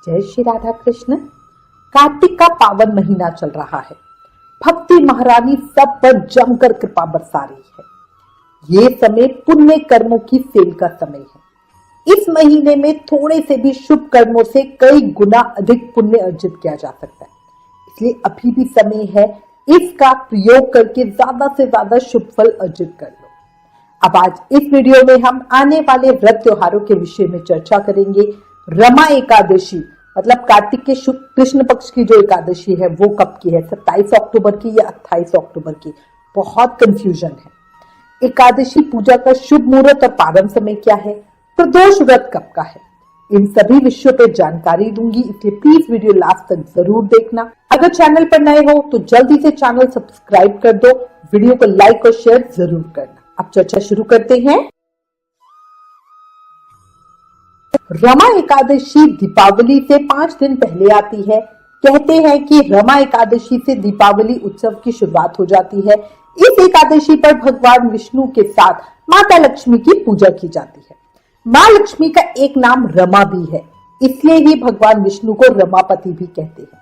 जय श्री राधा कृष्ण। कार्तिक का पावन महीना चल रहा है। भक्ति महारानी सब पर जमकर कृपा बरसा रही है। ये समय पुण्य कर्मों की सेल का समय है। इस महीने में थोड़े से भी शुभ कर्मों से कई गुना अधिक पुण्य अर्जित किया जा सकता है। इसलिए अभी भी समय है, इसका प्रयोग करके ज्यादा से ज्यादा शुभ फल अर्जित कर लो। अब आज इस वीडियो में हम आने वाले व्रत त्योहारों के विषय में चर्चा करेंगे। रमा एकादशी मतलब कार्तिक के शुक्ल कृष्ण पक्ष की जो एकादशी है वो कब की है, 27 अक्टूबर की या 28 अक्टूबर की? बहुत कंफ्यूजन है। एकादशी पूजा का शुभ मुहूर्त और पावन समय क्या है, प्रदोष व्रत कब का है, इन सभी विषयों पर जानकारी दूंगी, इसलिए प्लीज वीडियो लास्ट तक जरूर देखना। अगर चैनल पर नए हो तो जल्दी से चैनल सब्सक्राइब कर दो, वीडियो को लाइक और शेयर जरूर करना। अब चर्चा शुरू करते हैं। रमा एकादशी दीपावली से 5 दिन पहले आती है। कहते हैं कि रमा एकादशी से दीपावली उत्सव की शुरुआत हो जाती है। इस एकादशी पर भगवान विष्णु के साथ माता लक्ष्मी की पूजा की जाती है। माँ लक्ष्मी का एक नाम रमा भी है, इसलिए ही भगवान विष्णु को रमापति भी कहते हैं।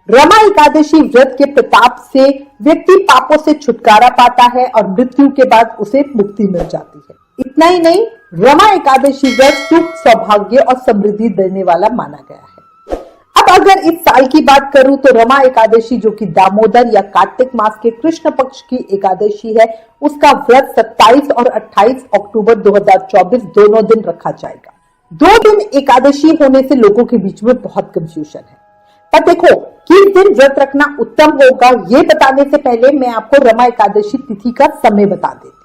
रमा एकादशी व्रत के प्रताप से व्यक्ति पापों से छुटकारा पाता है और मृत्यु के बाद उसे मुक्ति मिल जाती है। इतना ही नहीं, रमा एकादशी व्रत सुख, सौभाग्य और समृद्धि देने वाला माना गया है। अब अगर इस साल की बात करूं तो रमा एकादशी जो कि दामोदर या कार्तिक मास के कृष्ण पक्ष की एकादशी है, उसका व्रत 27 और 28 अक्टूबर 2024 दोनों दिन रखा जाएगा। 2 दिन एकादशी होने से लोगों के बीच में बहुत कंफ्यूजन है। पर देखो, किस दिन व्रत रखना उत्तम होगा ये बताने से पहले मैं आपको रमा एकादशी तिथि का समय बता देती हूँ।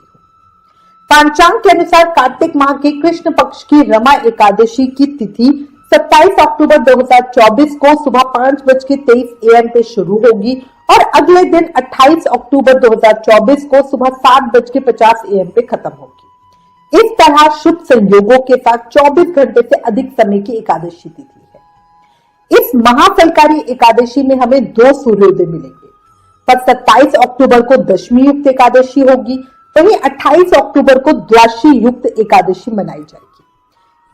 पंचांग के अनुसार कार्तिक माह के कृष्ण पक्ष की रमा एकादशी की तिथि 27 अक्टूबर 2024 को सुबह 5:23 AM पे शुरू होगी और अगले दिन 28 अक्टूबर 2024 को सुबह 7:50 AM पे खत्म होगी। इस तरह शुभ संयोगों के साथ 24 घंटे से अधिक समय की एकादशी तिथि है। इस महाफलकारी एकादशी में हमें 2 सूर्योदय मिलेंगे। पर 27 अक्टूबर को दशमी युक्त एकादशी होगी, वहीं 28 अक्टूबर को द्वादशी युक्त एकादशी मनाई जाएगी।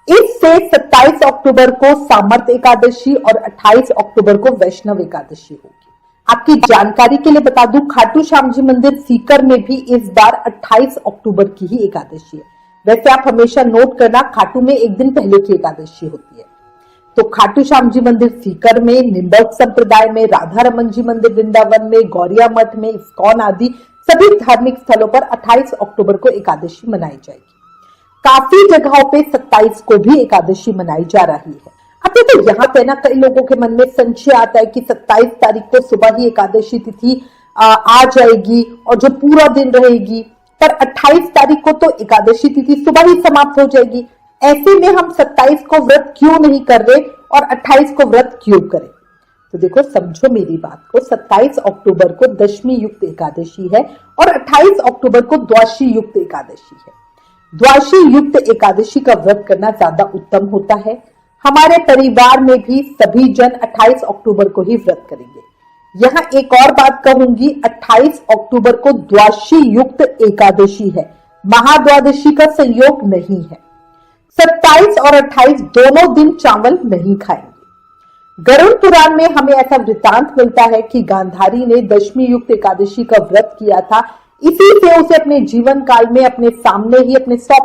इससे 27 अक्टूबर को सामर्थ एकादशी और 28 अक्टूबर को वैष्णव एकादशी होगी। आपकी जानकारी के लिए बता दूं, खाटू श्याम जी मंदिर सीकर में भी इस बार 28 अक्टूबर की ही एकादशी है। वैसे आप हमेशा नोट करना, खाटू में एक दिन पहले की एकादशी होती है। तो खाटू श्याम जी मंदिर सीकर में, निम्बर्क संप्रदाय में, राधा रमन जी मंदिर वृंदावन में, गौरिया मठ में, इस्कॉन आदि सभी धार्मिक स्थलों पर 28 अक्टूबर को एकादशी मनाई जाएगी। काफी जगहों पे 27 को भी एकादशी मनाई जा रही है। अब देखो, यहाँ पे ना कई लोगों के मन में संशय आता है कि 27 तारीख को सुबह ही एकादशी तिथि आ जाएगी और जो पूरा दिन रहेगी, पर 28 तारीख को तो एकादशी तिथि सुबह ही समाप्त हो जाएगी। ऐसे में हम 27 को व्रत क्यों नहीं कर रहे और 28 को व्रत क्यों करें? तो देखो, समझो मेरी बात को। 27 अक्टूबर को दशमी युक्त एकादशी है और 28 अक्टूबर को द्वादशी युक्त एकादशी है। द्वादशी युक्त एकादशी का व्रत करना ज्यादा उत्तम होता है। हमारे परिवार में भी सभी जन 28 अक्टूबर को ही व्रत करेंगे। यहाँ एक और बात कहूंगी, 28 अक्टूबर को द्वादशी युक्त एकादशी है, महाद्वादशी का संयोग नहीं है। 27 और 28 दोनों दिन चावल नहीं खाएंगे। गरुड़ पुराण में हमें ऐसा वृत्तांत मिलता है कि गांधारी ने दशमी युक्त एकादशी का व्रत किया था। इसी से उसे अपने जीवन काल में अपने सामने ही अपने 100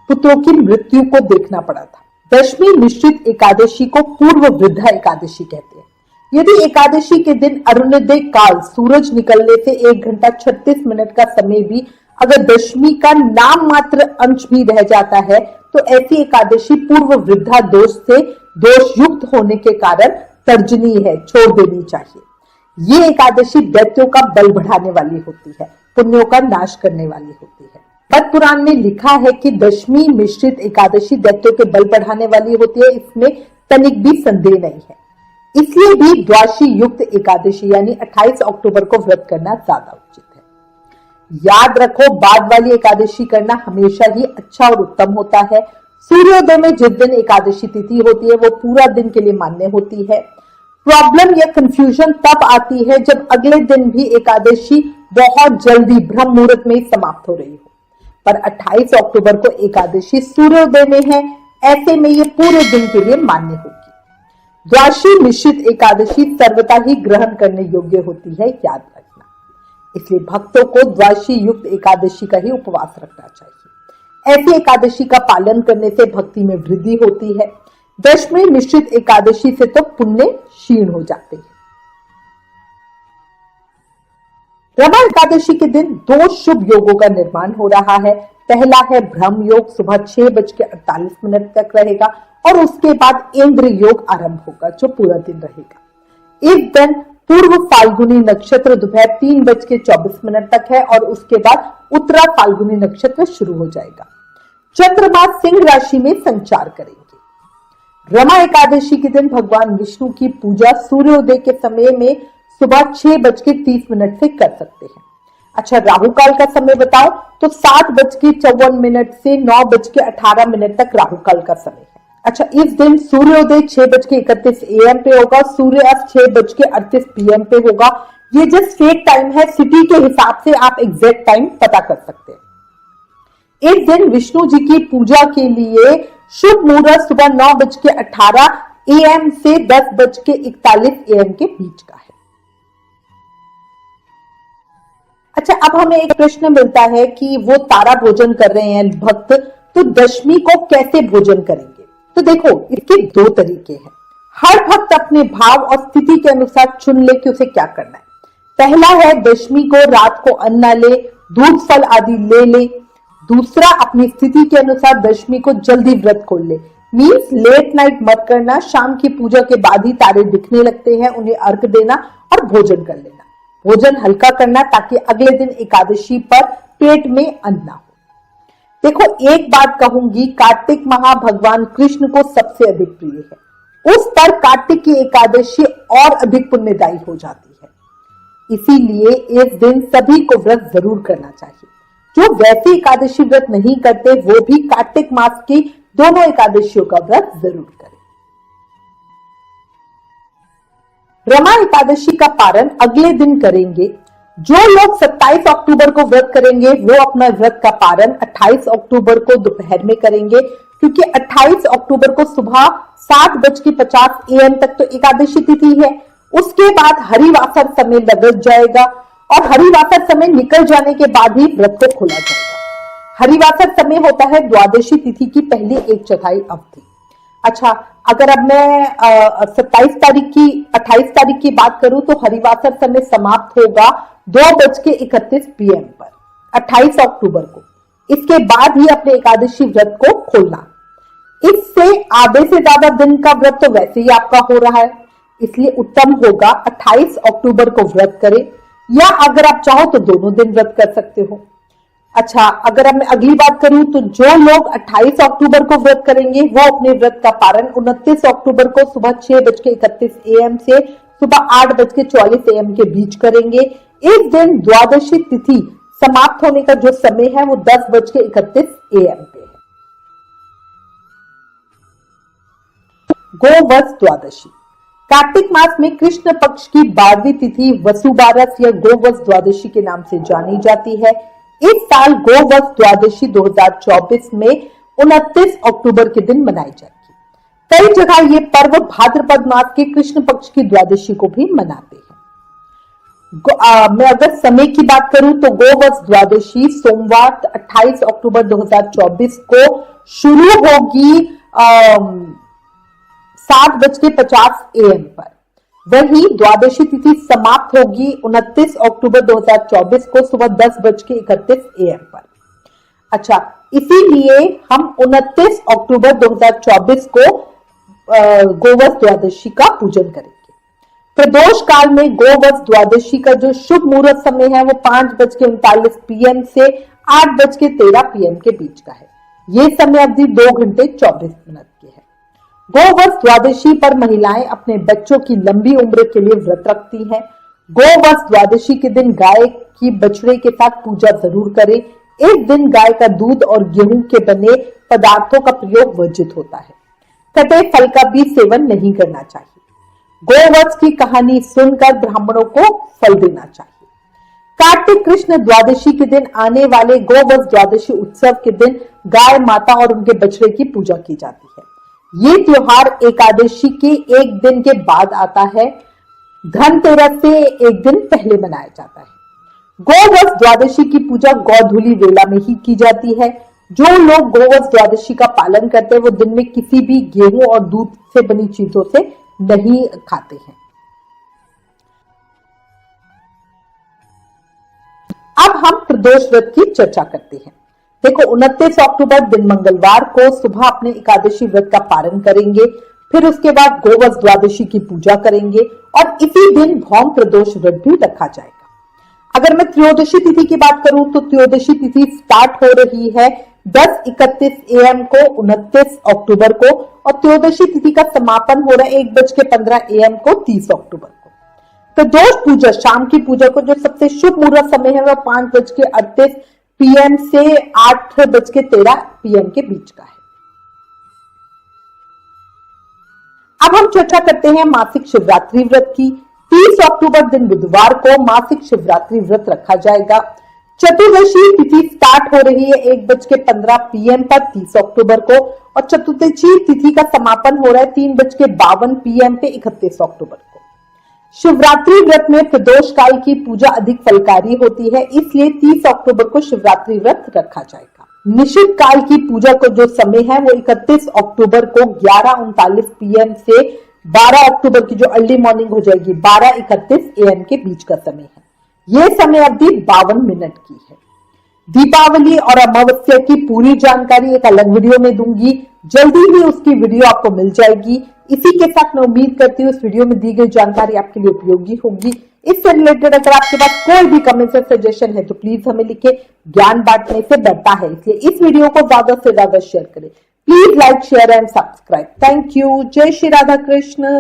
पुत्रों की मृत्यु को देखना पड़ा था। दशमी मिश्रित एकादशी को पूर्व वृद्धा एकादशी कहते हैं। यदि एकादशी के दिन अरुणोदय काल सूरज निकलने से 1 घंटा 36 मिनट का समय भी अगर दशमी का नाम मात्र अंश भी रह जाता है तो ऐसी एकादशी पूर्व वृद्धा दोष से दोष युक्त होने के कारण तर्जनीय है, छोड़ देनी चाहिए। ये एकादशी दैत्यों का बल बढ़ाने वाली होती है, पुण्यों का नाश करने वाली होती है। पद्म पुराण में लिखा है कि दशमी मिश्रित एकादशी दैत्यों के बल बढ़ाने वाली होती है, इसमें तनिक भी संदेह नहीं है। इसलिए भी द्वादशी युक्त एकादशी यानी 28 अक्टूबर को व्रत करना ज्यादा उचित है। याद रखो, बाद वाली एकादशी करना हमेशा ही अच्छा और उत्तम होता है। सूर्योदय में जिस दिन एकादशी तिथि होती है वो पूरा दिन के लिए मान्य होती है। प्रॉब्लम या कंफ्यूजन तब आती है जब अगले दिन भी एकादशी बहुत जल्दी ब्रह्म मुहूर्त में समाप्त हो रही हो। पर 28 अक्टूबर को एकादशी सूर्योदय में है, ऐसे में ये पूरे दिन के लिए मान्य होगी। द्वादशी मिश्रित एकादशी सर्वथा ही ग्रहण करने योग्य होती है, याद रखना। इसलिए भक्तों को द्वादशी युक्त एकादशी का ही उपवास रखना चाहिए। ऐसी एकादशी का पालन करने से भक्ति में वृद्धि होती है। दशमी मिश्रित एकादशी से तो पुण्य क्षीण हो जाते हैं। रमा एकादशी के दिन 2 शुभ योगों का निर्माण हो रहा है। पहला है ब्रह्म योग, सुबह 6:48 तक रहेगा और उसके बाद इंद्र योग आरंभ होगा जो पूरा दिन रहेगा। इस दिन पूर्व फाल्गुनी नक्षत्र दोपहर 3:24 तक है और उसके बाद उत्तरा फाल्गुनी नक्षत्र शुरू हो जाएगा। चंद्रमा सिंह राशि में संचार करेंगे। रमा एकादशी के दिन भगवान विष्णु की पूजा सूर्योदय के समय में सुबह 6:30 से कर सकते हैं। अच्छा, राहु काल का समय बताओ तो 7:54 से 9:18 तक राहु काल का समय है। अच्छा, इस दिन सूर्योदय 6:31 AM पे होगा, सूर्यास्त 6:38 PM पे होगा। ये जस्ट फेक टाइम है, सिटी के हिसाब से आप एग्जैक्ट टाइम पता कर सकते हैं। इस दिन विष्णु जी की पूजा के लिए शुभ मुहूर्त सुबह 9:18 AM से 10:41 AM के बीच का है। अच्छा, अब हमें एक प्रश्न मिलता है कि वो तारा भोजन कर रहे हैं भक्त, तो दशमी को कैसे भोजन करेंगे? तो देखो, इसके 2 तरीके हैं। हर भक्त अपने भाव और स्थिति के अनुसार चुन ले कि उसे क्या करना है। पहला है दशमी को रात को अन्न न ले, दूध फल आदि ले। दूसरा, अपनी स्थिति के अनुसार दशमी को जल्दी व्रत खोल ले। मीन्स लेट नाइट मत करना, शाम की पूजा के बाद ही तारे दिखने लगते हैं, उन्हें अर्घ देना और भोजन कर लेना। भोजन हल्का करना ताकि अगले दिन एकादशी पर पेट में अन्न ना हो। देखो, एक बात कहूंगी, कार्तिक माह भगवान कृष्ण को सबसे अधिक प्रिय है। उस पर कार्तिक की एकादशी और अधिक पुण्यदायी हो जाती है। इसीलिए इस दिन सभी को व्रत जरूर करना चाहिए। जो वैसे एकादशी व्रत नहीं करते वो भी कार्तिक मास की दोनों एकादशियों का व्रत जरूर करें। रमा एकादशी का पारण अगले दिन करेंगे। जो लोग 27 अक्टूबर को व्रत करेंगे वो अपना व्रत का पारण 28 अक्टूबर को दोपहर में करेंगे, क्योंकि 28 अक्टूबर को सुबह 7:50 AM तक तो एकादशी तिथि है। उसके बाद हरिवासर समय लग जाएगा और हरिवासर समय निकल जाने के बाद ही व्रत को खोला जाएगा। हरिवासर समय होता है द्वादशी तिथि की पहली 1/4 अवधि। अच्छा, अगर अब मैं 28 तारीख की बात करूं तो हरिवासर समय समाप्त होगा 2:31 PM पर 28 अक्टूबर को। इसके बाद ही अपने एकादशी व्रत को खोलना। इससे आधे से ज्यादा दिन का व्रत तो वैसे ही आपका हो रहा है, इसलिए उत्तम होगा 28 अक्टूबर को व्रत करें, या अगर आप चाहो तो दोनों दिन व्रत कर सकते हो। अच्छा, अगर अब मैं अगली बात करूं तो जो लोग 28 अक्टूबर को व्रत करेंगे वो अपने व्रत का पारण 29 अक्टूबर को सुबह 6:31 AM से सुबह 8:44 AM के बीच करेंगे। इस दिन द्वादशी तिथि समाप्त होने का जो समय है वो 10:31 AM पे है। गोवत्स द्वादशी कार्तिक मास में कृष्ण पक्ष की 12वीं तिथि वसुबारस या गोवत्स द्वादशी के नाम से जानी जाती है। इस साल गोवत्स द्वादशी 2024 में 29 अक्टूबर के दिन मनाई जाएगी। कई जगह ये पर्व भाद्रपद मास के कृष्ण पक्ष की द्वादशी को भी मनाते हैं। मैं अगर समय की बात करूं तो गोवत्स द्वादशी सोमवार 28 अक्टूबर 2024 को शुरू होगी 7:50 AM पर। वही द्वादशी तिथि समाप्त होगी 29 अक्टूबर 2024 को सुबह 10:31 AM पर। अच्छा, इसीलिए हम 29 अक्टूबर 2024 को गोवत्स द्वादशी का पूजन करेंगे। प्रदोष काल में गोवत्स द्वादशी का जो शुभ मुहूर्त समय है वो 5:39 PM से 8:13 PM के बीच का है। ये समय अवधि 2 घंटे 24 मिनट की है। गोवत्स द्वादशी पर महिलाएं अपने बच्चों की लंबी उम्र के लिए व्रत रखती हैं। गोवत्स द्वादशी के दिन गाय की बछड़े के साथ पूजा जरूर करें। इस दिन गाय का दूध और गेहूं के बने पदार्थों का प्रयोग वर्जित होता है। कटे फल का भी सेवन नहीं करना चाहिए। गोवत्स की कहानी सुनकर ब्राह्मणों को फल देना चाहिए। कार्तिक कृष्ण द्वादशी के दिन आने वाले गोवत्स द्वादशी उत्सव के दिन गाय माता और उनके बछड़े की पूजा की जाती है। ये त्योहार एकादशी के एक दिन के बाद आता है। धनतेरस से एक दिन पहले मनाया जाता है। गोवश द्वादशी की पूजा गौधूली वेला में ही की जाती है। जो लोग गोवश द्वादशी का पालन करते हैं वो दिन में किसी भी गेहूं और दूध से बनी चीजों से नहीं खाते हैं। अब हम प्रदोष व्रत की चर्चा करते हैं। देखो, 29 अक्टूबर दिन मंगलवार को सुबह अपने एकादशी व्रत का पारण करेंगे। फिर उसके बाद गोवश द्वादशी की पूजा करेंगे और इसी दिन भौम प्रदोष व्रत भी रखा जाएगा। अगर मैं त्रयोदशी तिथि की बात करूं तो त्रयोदशी तिथि स्टार्ट हो रही है 10:31 AM को 29 अक्टूबर को और त्रयोदशी तिथि का समापन हो रहा है 1:15 AM को 30 अक्टूबर को। प्रदोष पूजा, शाम की पूजा को जो सबसे शुभ मुहूर्त समय है वह 5:38 PM से 8:13 PM के बीच का है। अब हम चर्चा करते हैं मासिक शिवरात्रि व्रत की। 30 अक्टूबर दिन बुधवार को मासिक शिवरात्रि व्रत रखा जाएगा। चतुर्दशी तिथि स्टार्ट हो रही है 1:15 PM पर 30 अक्टूबर को और चतुर्दशी तिथि का समापन हो रहा है 3:52 PM पे 31 अक्टूबर को। शिवरात्रि व्रत में प्रदोष काल की पूजा अधिक फलकारी होती है, इसलिए 30 अक्टूबर को शिवरात्रि व्रत रखा जाएगा। निषिद्ध काल की पूजा को जो समय है वो 31 अक्टूबर को 11:39 PM से 12 अक्टूबर की जो अर्ली मॉर्निंग हो जाएगी 12:31 AM के बीच का समय है। यह समय अवधि 52 मिनट की है। दीपावली और अमावस्या की पूरी जानकारी एक अलग वीडियो में दूंगी। जल्दी ही उसकी वीडियो आपको मिल जाएगी। इसी के साथ मैं उम्मीद करती हूँ इस वीडियो में दी गई जानकारी आपके लिए उपयोगी होगी। इससे रिलेटेड अगर आपके पास कोई भी कमेंट या सजेशन है तो प्लीज हमें लिखे। ज्ञान बांटने से बढ़ता है, इसलिए इस वीडियो को ज्यादा से ज्यादा शेयर करें। Please like, share and subscribe. Thank you. जय श्री राधा कृष्ण।